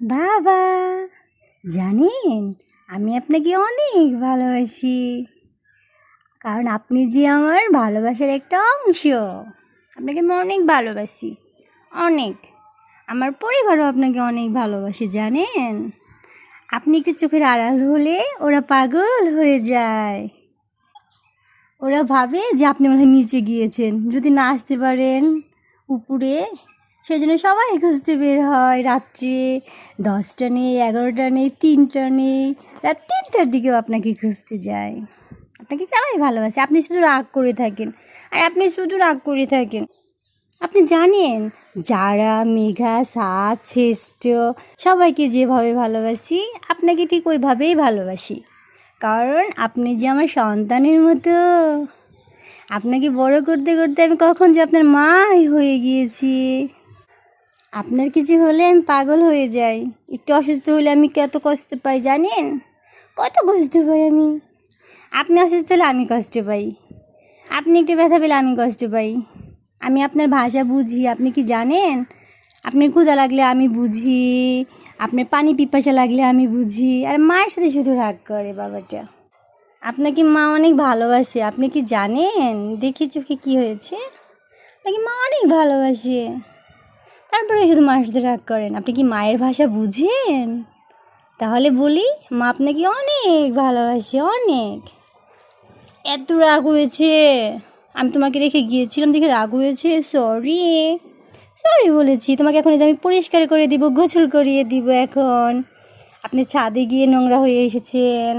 বাবা, জানেন আমি আপনাকে অনেক ভালোবাসি, কারণ আপনি যে আমার ভালোবাসার একটা অংশ। আপনাকে আমি অনেক ভালোবাসি, অনেক। আমার পরিবারও আপনাকে অনেক ভালোবাসে, জানেন। আপনি একটু চোখের আড়াল হলে ওরা পাগল হয়ে যায়। ওরা ভাবে যে আপনি মনে হয় নিচে গিয়েছেন, যদি না আসতে পারেন উপরে। সেই জন্য সবাই খুঁজতে বের হয় রাত্রে 10টা নেই, 11টা নেই, 3টা নেই, রাত 3টার দিকেও আপনাকে খুঁজতে যায়। আপনাকে সবাই ভালোবাসে, আপনি শুধু রাগ করে থাকেন, আর আপনি শুধু রাগ করে থাকেন। আপনি জানেন, যারা, মেঘা, সাদ, শ্রেষ্ঠ, সবাইকে যেভাবে ভালোবাসি আপনাকে ঠিক ওইভাবেই ভালোবাসি, কারণ আপনি যে আমার সন্তানের মতো। আপনাকে বড় করতে করতে আমি কখন যে আপনার মাই হয়ে গিয়েছি। আপনার কিছু হলে আমি পাগল হয়ে যাই, একটু অসুস্থ হলে আমি কত কষ্ট পাই জানেন, কত কষ্ট পাই আমি। আপনি অসুস্থ হলে আমি কষ্ট পাই, আপনি একটু ব্যথা পেলে আমি কষ্ট পাই। আমি আপনার ভাষা বুঝি, আপনি কি জানেন? আপনার ক্ষুধা লাগলে আমি বুঝি, আপনার পানি পিপাসা লাগলে আমি বুঝি। আর মায়ের সাথে শুধু রাগ করে বাবাটা। আপনাকে মা অনেক ভালোবাসে, আপনি কি জানেন? দেখি চোখে কী হয়েছে, আপনাকে মা অনেক ভালোবাসে, তারপরে শুধু মায়ের সাথে রাগ করেন। আপনি কি মায়ের ভাষা বুঝেন? তাহলে বলি, মা আপনাকে অনেক ভালোবাসে, অনেক। এত রাগ হয়েছে, আমি তোমাকে রেখে গিয়েছিলাম দেখে রাগ হয়েছে, সরি। সরি বলেছি তোমাকে, এখন আমি পরিষ্কার করে দিব, গোসল করিয়ে দিব। এখন আপনি ছাদে গিয়ে নোংরা হয়ে এসেছেন।